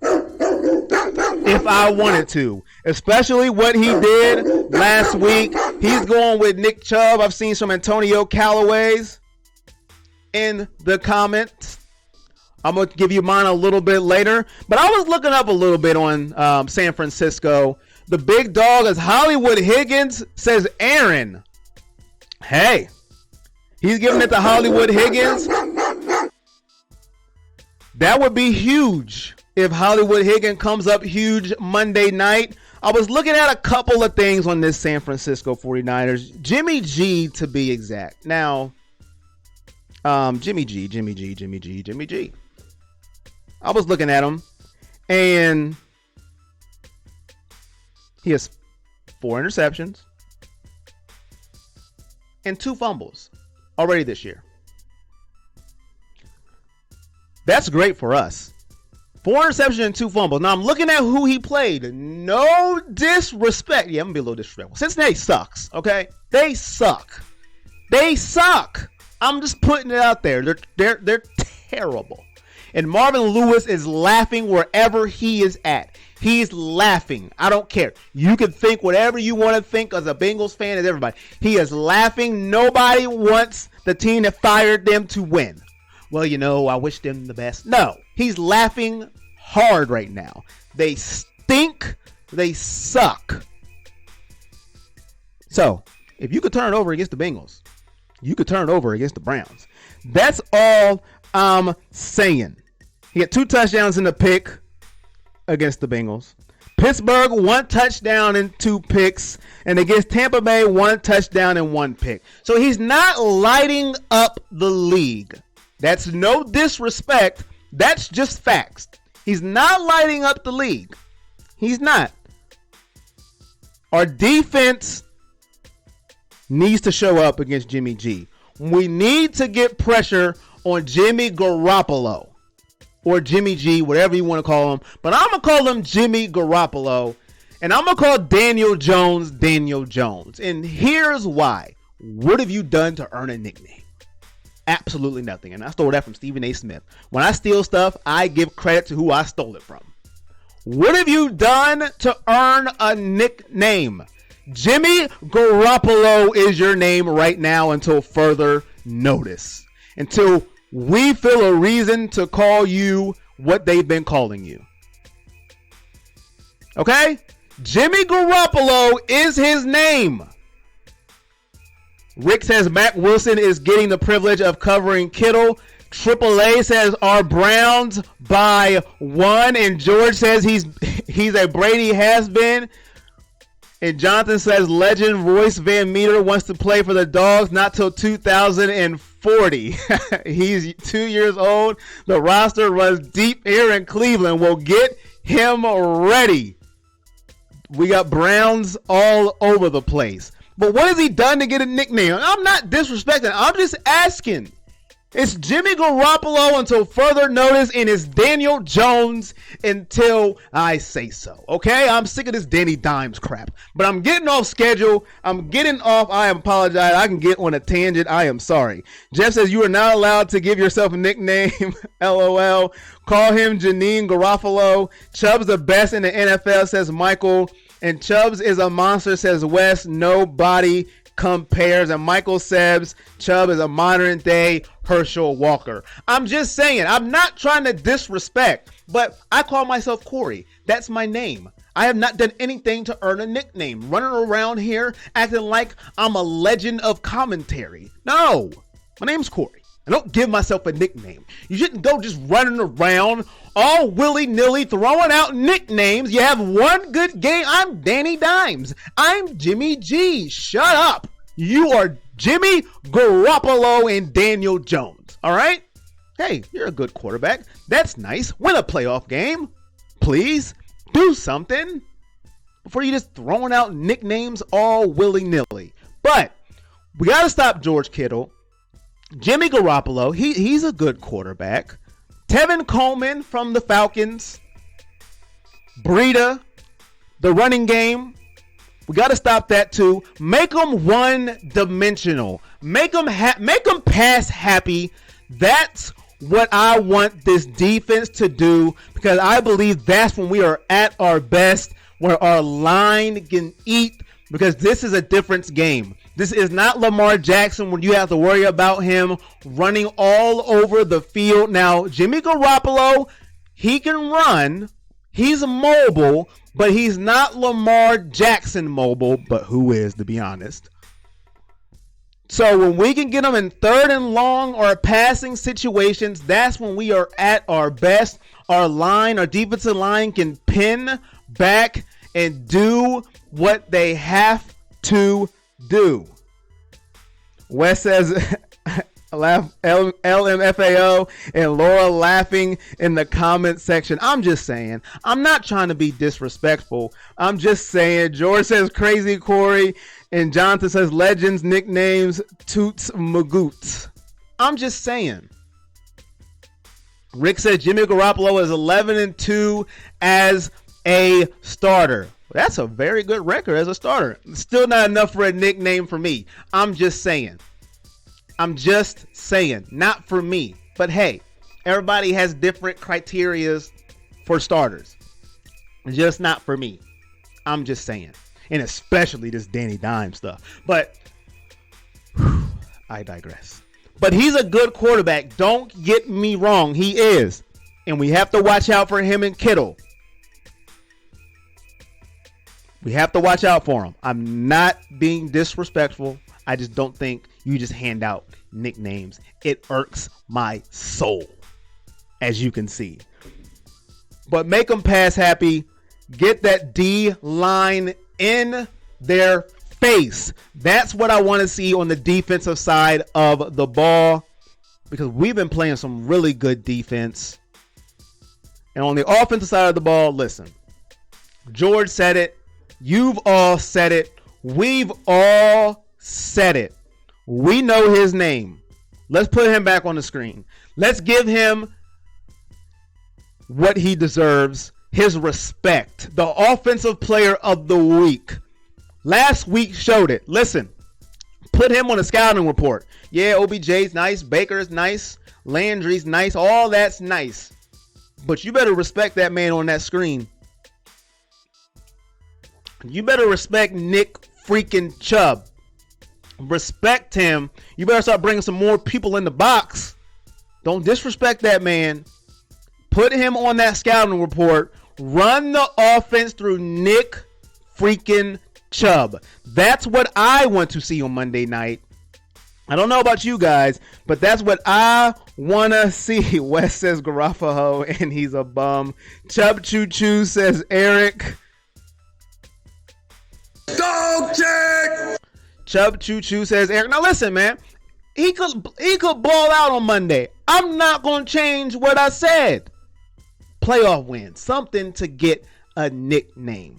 [SPEAKER 1] if I wanted to, especially what he did last week. He's going with Nick Chubb. I've seen some Antonio Callaway's in the comments. I'm going to give you mine a little bit later. But I was looking up a little bit on San Francisco. The big dog is Hollywood Higgins, says Aaron. Hey, he's giving it to Hollywood Higgins. That would be huge if Hollywood Higgins comes up huge Monday night. I was looking at a couple of things on this San Francisco 49ers. Jimmy G, to be exact. Now, Jimmy G. I was looking at him, and he has 4 interceptions and 2 fumbles already this year. That's great for us. 4 interceptions and 2 fumbles. Now I'm looking at who he played. No disrespect. Yeah, I'm gonna be a little disrespectful. Cincinnati sucks. Okay, they suck. They suck. I'm just putting it out there. They're terrible. And Marvin Lewis is laughing wherever he is at. He's laughing. I don't care. You can think whatever you want to think as a Bengals fan, as everybody. He is laughing. Nobody wants the team that fired them to win. Well, you know, I wish them the best. No, he's laughing hard right now. They stink. They suck. So, if you could turn it over against the Bengals, you could turn it over against the Browns. That's all I'm saying. He had 2 touchdowns in the pick against the Bengals. Pittsburgh, 1 touchdown and 2 picks. And against Tampa Bay, 1 touchdown and 1 pick. So he's not lighting up the league. That's no disrespect. That's just facts. He's not lighting up the league. He's not. Our defense needs to show up against Jimmy G. We need to get pressure on Jimmy Garoppolo. Or Jimmy G, whatever you want to call him. But I'm going to call him Jimmy Garoppolo. And I'm going to call Daniel Jones Daniel Jones. And here's why. What have you done to earn a nickname? Absolutely nothing. And I stole that from Stephen A. Smith. When I steal stuff, I give credit to who I stole it from. What have you done to earn a nickname? Jimmy Garoppolo is your name right now until further notice. Until we feel a reason to call you what they've been calling you. Okay? Jimmy Garoppolo is his name. Rick says Mac Wilson is getting the privilege of covering Kittle. AAA says our Browns by 1. And George says he's a Brady has-been. And Jonathan says legend Royce Van Meter wants to play for the Dogs not till 2040. He's 2 years old. The roster runs deep here in Cleveland. We'll get him ready. We got Browns all over the place. But what has he done to get a nickname? I'm not disrespecting. I'm just asking. It's Jimmy Garoppolo until further notice, and it's Daniel Jones until I say so. Okay? I'm sick of this Danny Dimes crap. But I'm getting off schedule. I'm getting off. I apologize. I can get on a tangent. I am sorry. Jeff says you are not allowed to give yourself a nickname. LOL. Call him Janine Garofalo. Chubb's the best in the NFL, says Michael. And Chubbs is a monster, says Wes. Nobody compares. And Michael says Chubb is a modern day Herschel Walker. I'm just saying, I'm not trying to disrespect, but I call myself Corey. That's my name. I have not done anything to earn a nickname. Running around here acting like I'm a legend of commentary. No, my name's Corey. I don't give myself a nickname. You shouldn't go just running around all willy-nilly throwing out nicknames. You have one good game. I'm Danny Dimes. I'm Jimmy G. Shut up. You are Jimmy Garoppolo and Daniel Jones. All right? Hey, you're a good quarterback. That's nice. Win a playoff game. Please do something before you just throwing out nicknames all willy-nilly. But we got to stop George Kittle. Jimmy Garoppolo, he's a good quarterback. Tevin Coleman from the Falcons. Breida, the running game. We got to stop that too. Make them one-dimensional. Make them pass happy. That's what I want this defense to do, because I believe that's when we are at our best, where our line can eat, because this is a difference game. This is not Lamar Jackson when you have to worry about him running all over the field. Now, Jimmy Garoppolo, he can run. He's mobile, but he's not Lamar Jackson mobile, but who is, to be honest. So when we can get them in third and long or passing situations, that's when we are at our best. Our defensive line can pin back and do what they have to do. Wes says, LMFAO, and Laura laughing in the comment section. I'm just saying, I'm not trying to be disrespectful. I'm just saying. George says crazy Corey, and Jonathan says legends nicknames Toots Magoots. I'm just saying. Rick says Jimmy Garoppolo is 11-2 as a starter. That's a very good record as a starter. Still not enough for a nickname for me. I'm just saying. Not for me. But hey, everybody has different criterias for starters. Just not for me. I'm just saying. And especially this Danny Dimes stuff. But I digress. But he's a good quarterback. Don't get me wrong. He is. And we have to watch out for him and Kittle. We have to watch out for him. I'm not being disrespectful. I just don't think you just hand out nicknames. It irks my soul, as you can see. But make them pass happy. Get that D line in their face. That's what I want to see on the defensive side of the ball, because we've been playing some really good defense. And on the offensive side of the ball, listen, George said it. You've all said it. We've all said it. We know his name. Let's put him back on the screen. Let's give him what he deserves, his respect. The offensive player of the week. Last week showed it. Listen, put him on a scouting report. Yeah, OBJ's nice. Baker's nice. Landry's nice. All that's nice. But you better respect that man on that screen. You better respect Nick freaking Chubb. Respect him. You better start bringing some more people in the box. Don't disrespect that man. Put him on that scouting report. Run the offense through Nick freaking Chubb. That's what I want to see on Monday night. I don't know about you guys, but that's what I want to see. Wes says Garoppolo and he's a bum. Chubb Choo Choo says Eric.
[SPEAKER 2] Dog check.
[SPEAKER 1] Chubb Choo Choo says Eric. Now listen, man. He could ball out on Monday. I'm not going to change what I said. Playoff win. Something to get a nickname.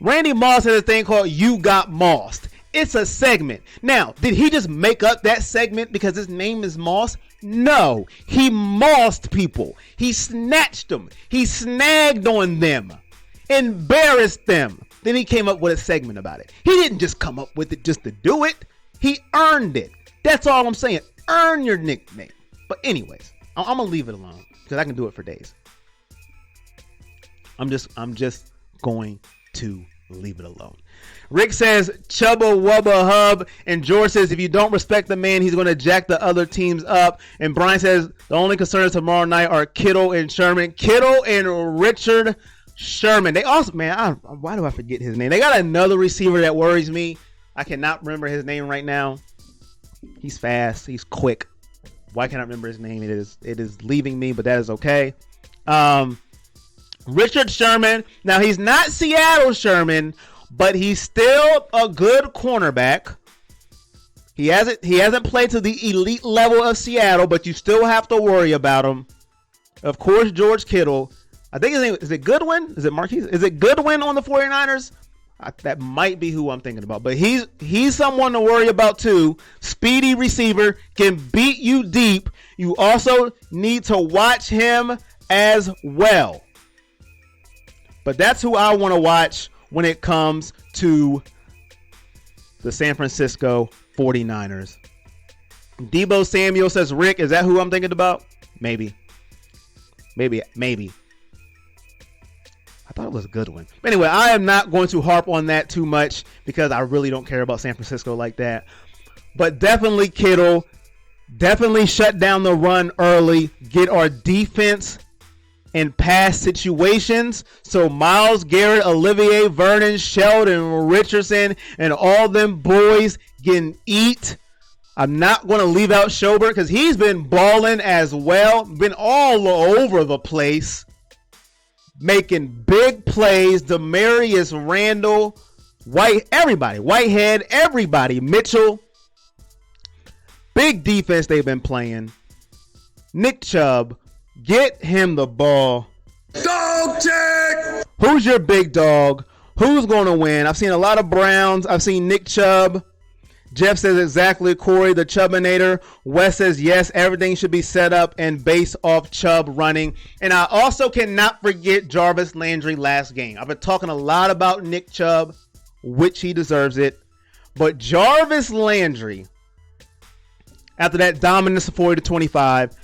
[SPEAKER 1] Randy Moss has a thing called You Got Mossed. It's a segment. Now, did he just make up that segment because his name is Moss? No. He mossed people. He snatched them. He snagged on them. Embarrassed them. Then he came up with a segment about it. He didn't just come up with it just to do it. He earned it. That's all I'm saying. Earn your nickname. But anyways, I'm going to leave it alone because I can do it for days. I'm just going to leave it alone. Rick says Chubba Wubba Hub, and George says if you don't respect the man, he's going to jack the other teams up. And Brian says the only concerns tomorrow night are Kittle and Sherman. Kittle and Richard Sherman. They also, man, why do I forget his name? They got another receiver that worries me. I cannot remember his name right now. He's fast. He's quick. Why can't I remember his name? It is leaving me, but that is okay. Richard Sherman. Now he's not Seattle Sherman, but he's still a good cornerback. He hasn't played to the elite level of Seattle, but you still have to worry about him. Of course, George Kittle. I think his name is it Goodwin? Is it Marquise? Is it Goodwin on the 49ers? That might be who I'm thinking about, but he's someone to worry about too. Speedy receiver, can beat you deep. You also need to watch him as well. But that's who I want to watch when it comes to the San Francisco 49ers. Debo Samuel says, Rick, is that who I'm thinking about? Maybe. I thought it was a good one. But anyway, I am not going to harp on that too much because I really don't care about San Francisco like that. But definitely Kittle. Definitely shut down the run early. Get our defense in pass situations. So Myles Garrett, Olivier Vernon, Sheldon Richardson, and all them boys getting eat. I'm not going to leave out Schobert because he's been balling as well. Been all over the place. Making big plays. Demarius Randall. Whitehead, everybody. Mitchell. Big defense they've been playing. Nick Chubb. Get him the ball.
[SPEAKER 2] Dog check.
[SPEAKER 1] Who's your big dog? Who's going to win? I've seen a lot of Browns. I've seen Nick Chubb. Jeff says exactly, Corey, the Chubbinator. Wes says yes, everything should be set up and based off Chubb running. And I also cannot forget Jarvis Landry last game. I've been talking a lot about Nick Chubb, which he deserves it. But Jarvis Landry, after that dominance of 40-25,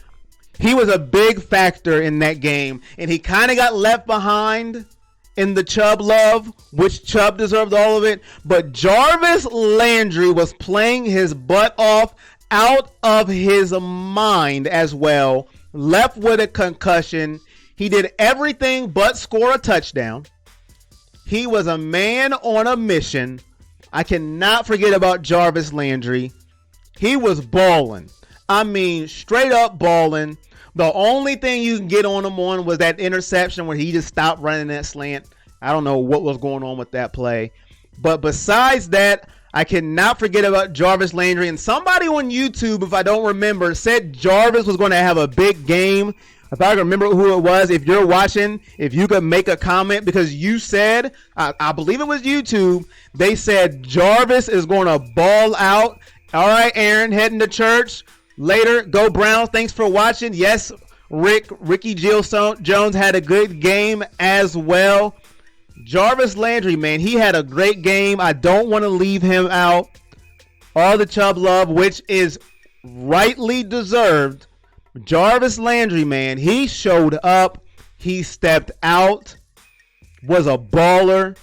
[SPEAKER 1] he was a big factor in that game. And he kind of got left behind in the Chubb love, which Chubb deserved all of it. But Jarvis Landry was playing his butt off, out of his mind as well. Left with a concussion. He did everything but score a touchdown. He was a man on a mission. I cannot forget about Jarvis Landry. He was balling. I mean, straight up balling. The only thing you can get on him on was that interception where he just stopped running that slant. I don't know what was going on with that play. But besides that, I cannot forget about Jarvis Landry. And somebody on YouTube, if I don't remember, said Jarvis was going to have a big game. If I remember who it was, if you're watching, if you could make a comment, because you said, I believe it was YouTube, they said Jarvis is going to ball out. All right, Aaron, heading to church. Later, go Browns. Thanks for watching. Yes, Ricky Jones had a good game as well. Jarvis Landry, man, he had a great game. I don't want to leave him out. All the Chubb love, which is rightly deserved. Jarvis Landry, man, he showed up. He stepped out. Was a baller.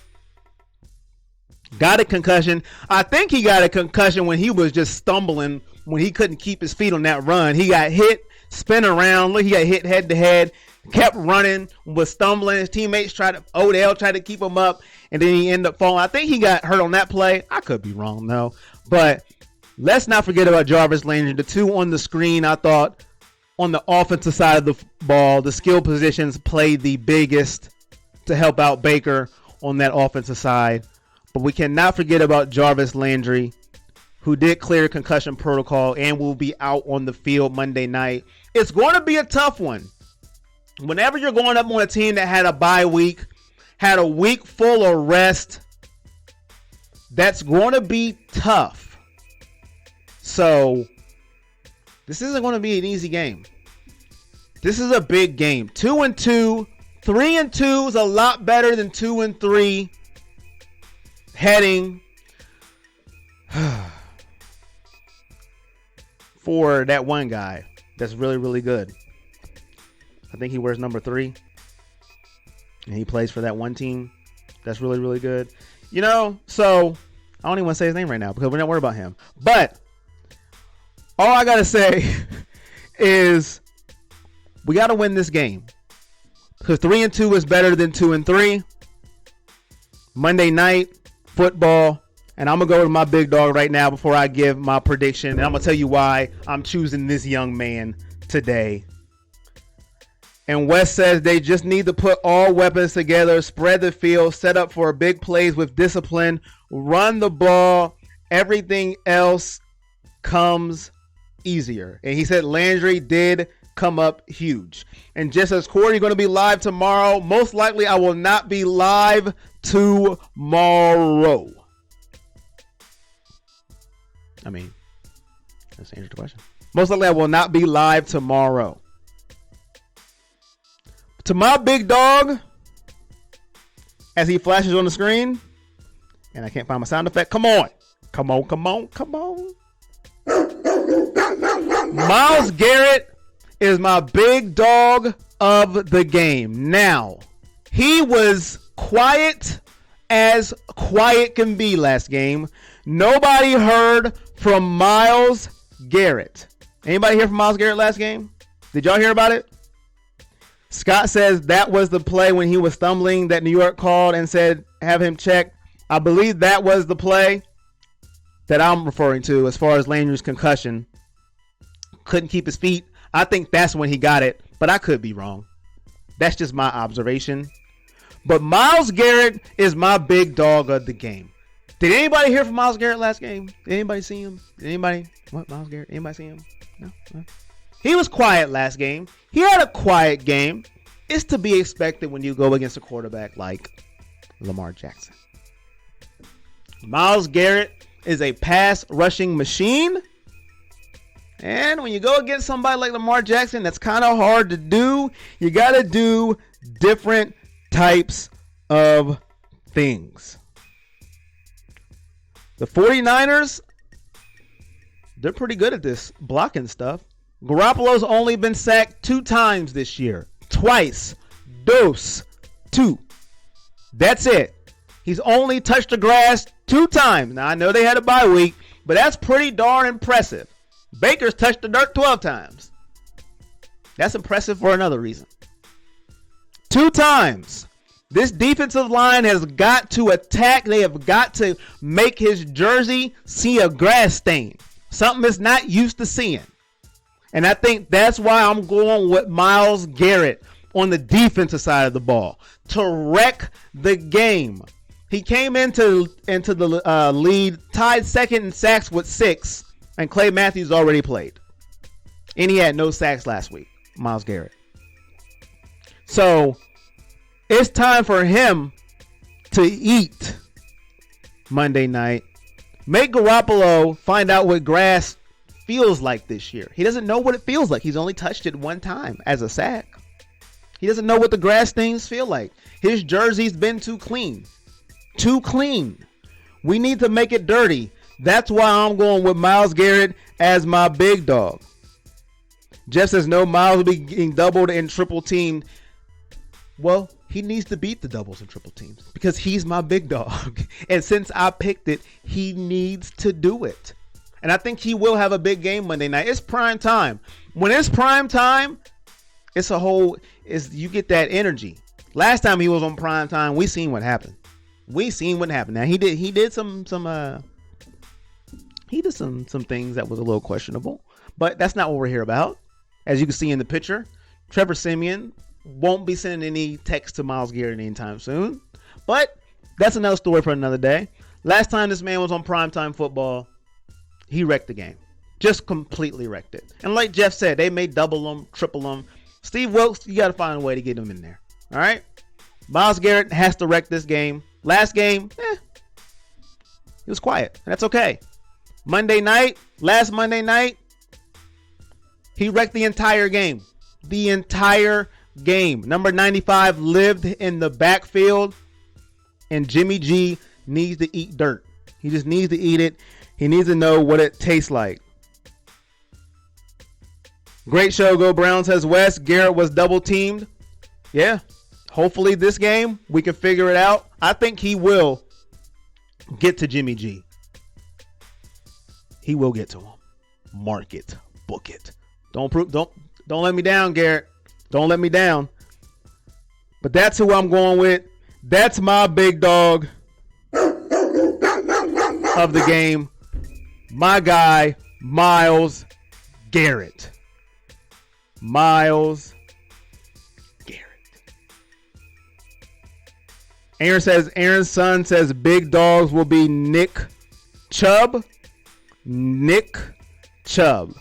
[SPEAKER 1] Got a concussion. I think he got a concussion when he was just stumbling, when he couldn't keep his feet on that run. He got hit, spin around. Look, he got hit head to head, kept running, was stumbling. His teammates Odell tried to keep him up, and then he ended up falling. I think he got hurt on that play. I could be wrong, though. But let's not forget about Jarvis Landry. The two on the screen, I thought, on the offensive side of the ball, the skill positions played the biggest to help out Baker on that offensive side. But we cannot forget about Jarvis Landry, who did clear concussion protocol and will be out on the field Monday night. It's going to be a tough one. Whenever you're going up on a team that had a bye week, had a week full of rest, that's going to be tough. So this isn't going to be an easy game. This is a big game. 2-2, 3-2 is a lot better than 2-3. Heading for that one guy that's really, really good. I think he wears number 3. And he plays for that one team that's really, really good. You know, so I don't even want to say his name right now because we're not worried about him. But all I got to say is we got to win this game. Because 3-2 is better than 2-3. Monday night football. And I'm going to go to my big dog right now before I give my prediction. And I'm going to tell you why I'm choosing this young man today. And Wes says they just need to put all weapons together, spread the field, set up for big plays with discipline, run the ball. Everything else comes easier. And he said Landry did come up huge. And just as Corey, you're going to be live tomorrow. Most likely I will not be live tomorrow. I mean, let's answer the question. Most likely I will not be live tomorrow. To my big dog, as he flashes on the screen, and I can't find my sound effect. Come on. Come on, come on, come on. Myles Garrett is my big dog of the game. Now, he was quiet as quiet can be last game. Nobody heard from Myles Garrett. Anybody hear from Myles Garrett last game? Did y'all hear about it? Scott says that was the play when he was stumbling that New York called and said, have him checked. I believe that was the play that I'm referring to as far as Landry's concussion. Couldn't keep his feet. I think that's when he got it, but I could be wrong. That's just my observation. But Myles Garrett is my big dog of the game. Did anybody hear from Myles Garrett last game? Did anybody see him? Did anybody? What, Myles Garrett? Anybody see him? No? He was quiet last game. He had a quiet game. It's to be expected when you go against a quarterback like Lamar Jackson. Myles Garrett is a pass rushing machine. And when you go against somebody like Lamar Jackson, that's kind of hard to do. You got to do different types of things. The 49ers, they're pretty good at this blocking stuff. Garoppolo's only been sacked 2 times this year. Twice. Two. That's it. He's only touched the grass 2 times. Now, I know they had a bye week, but that's pretty darn impressive. Baker's touched the dirt 12 times. That's impressive for another reason. 2 times. This defensive line has got to attack. They have got to make his jersey see a grass stain. Something it's not used to seeing. And I think that's why I'm going with Myles Garrett on the defensive side of the ball to wreck the game. He came into the lead, tied second in sacks with 6, and Clay Matthews already played. And he had no sacks last week, Myles Garrett. So it's time for him to eat Monday night. Make Garoppolo find out what grass feels like this year. He doesn't know what it feels like. He's only touched it 1 time as a sack. He doesn't know what the grass things feel like. His jersey's been too clean. Too clean. We need to make it dirty. That's why I'm going with Myles Garrett as my big dog. Jeff says no, Myles will be getting doubled and triple teamed. Well, he needs to beat the doubles and triple teams because he's my big dog. And since I picked it, he needs to do it. And I think he will have a big game Monday night. It's prime time. When it's prime time, you get that energy. Last time he was on prime time, we seen what happened. Now he did some things that was a little questionable, but that's not what we're here about. As you can see in the picture, Trevor Siemian won't be sending any text to Myles Garrett anytime soon, but that's another story for another day. Last time this man was on primetime football, he wrecked the game. Just completely wrecked it. And like Jeff said, they may double him, triple him. Steve Wilkes, you got to find a way to get him in there. All right? Myles Garrett has to wreck this game. Last game, he was quiet. That's okay. Last Monday night, he wrecked the entire game. The entire game. Number 95 lived in the backfield, and Jimmy G needs to eat dirt. He just needs to eat it. He needs to know what it tastes like. Great show, Go Browns, says Wes. Garrett was double teamed. Yeah. Hopefully this game, we can figure it out. I think he will get to Jimmy G. He will get to him. Mark it. Book it. Don't let me down, Garrett. Don't let me down. But that's who I'm going with. That's my big dog of the game. My guy, Myles Garrett. Myles Garrett. Aaron's son says big dogs will be Nick Chubb. Nick Chubb.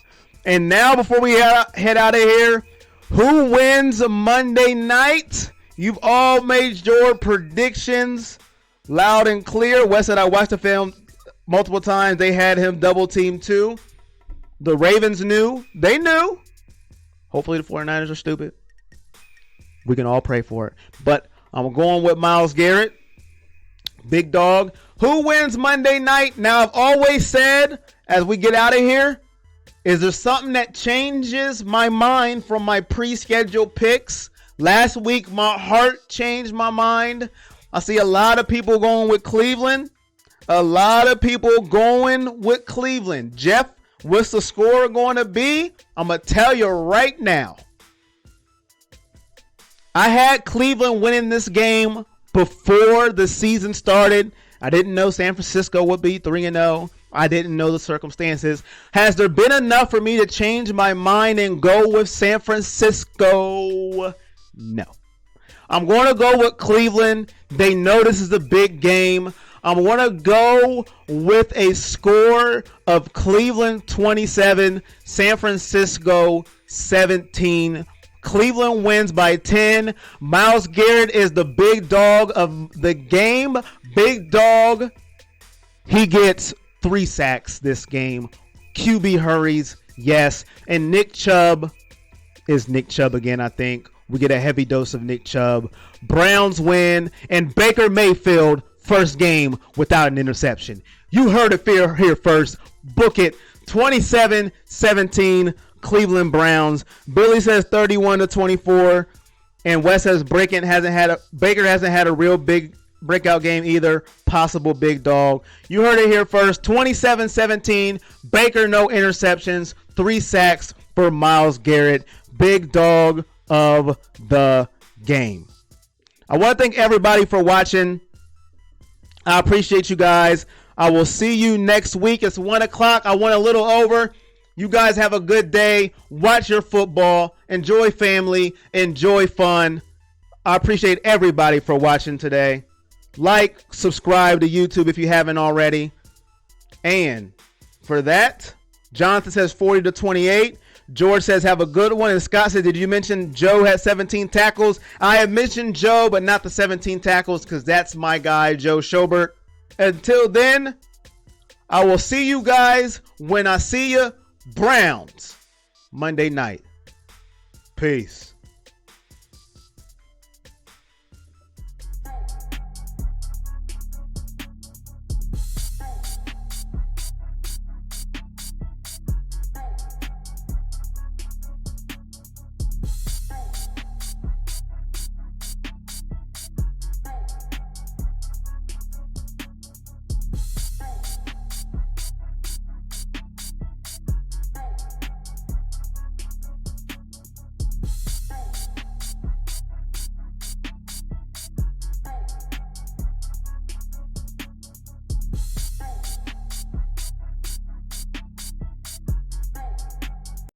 [SPEAKER 1] And now before we head out of here, who wins Monday night? You've all made your predictions loud and clear. Wes said I watched the film multiple times. They had him double team too. The Ravens knew. They knew. Hopefully the 49ers are stupid. We can all pray for it. But I'm going with Myles Garrett. Big dog. Who wins Monday night? Now, I've always said, as we get out of here, Is there something that changes my mind from my pre-scheduled picks? Last week, my heart changed my mind. I see a lot of people going with Cleveland. Jeff, what's the score going to be? I'm going to tell you right now. I had Cleveland winning this game before the season started. I didn't know San Francisco would be 3-0. I didn't know the circumstances. Has there been enough for me to change my mind and go with San Francisco? No. I'm going to go with Cleveland. They know this is a big game. I'm going to go with a score of Cleveland 27, San Francisco 17. Cleveland wins by 10. Myles Garrett is the big dog of the game. Big dog. He gets 3 sacks this game. QB hurries, yes. And Nick Chubb is Nick Chubb again, I think. We get a heavy dose of Nick Chubb. Browns win. And Baker Mayfield, first game without an interception. You heard it here first. Book it. 27-17, Cleveland Browns. Billy says 31-24. And Wes says Baker hasn't had a real big breakout game either. Possible big dog. You heard it here first. 27-17. Baker, no interceptions. 3 sacks for Myles Garrett. Big dog of the game. I want to thank everybody for watching. I appreciate you guys. I will see you next week. It's 1 o'clock. I went a little over. You guys have a good day. Watch your football. Enjoy family. Enjoy fun. I appreciate everybody for watching today. Like, subscribe to YouTube if you haven't already. And for that, Jonathan says 40-28. George says have a good one. And Scott said, did you mention Joe had 17 tackles? I have mentioned Joe, but not the 17 tackles because that's my guy, Joe Schobert. Until then, I will see you guys when I see you. Browns, Monday night. Peace.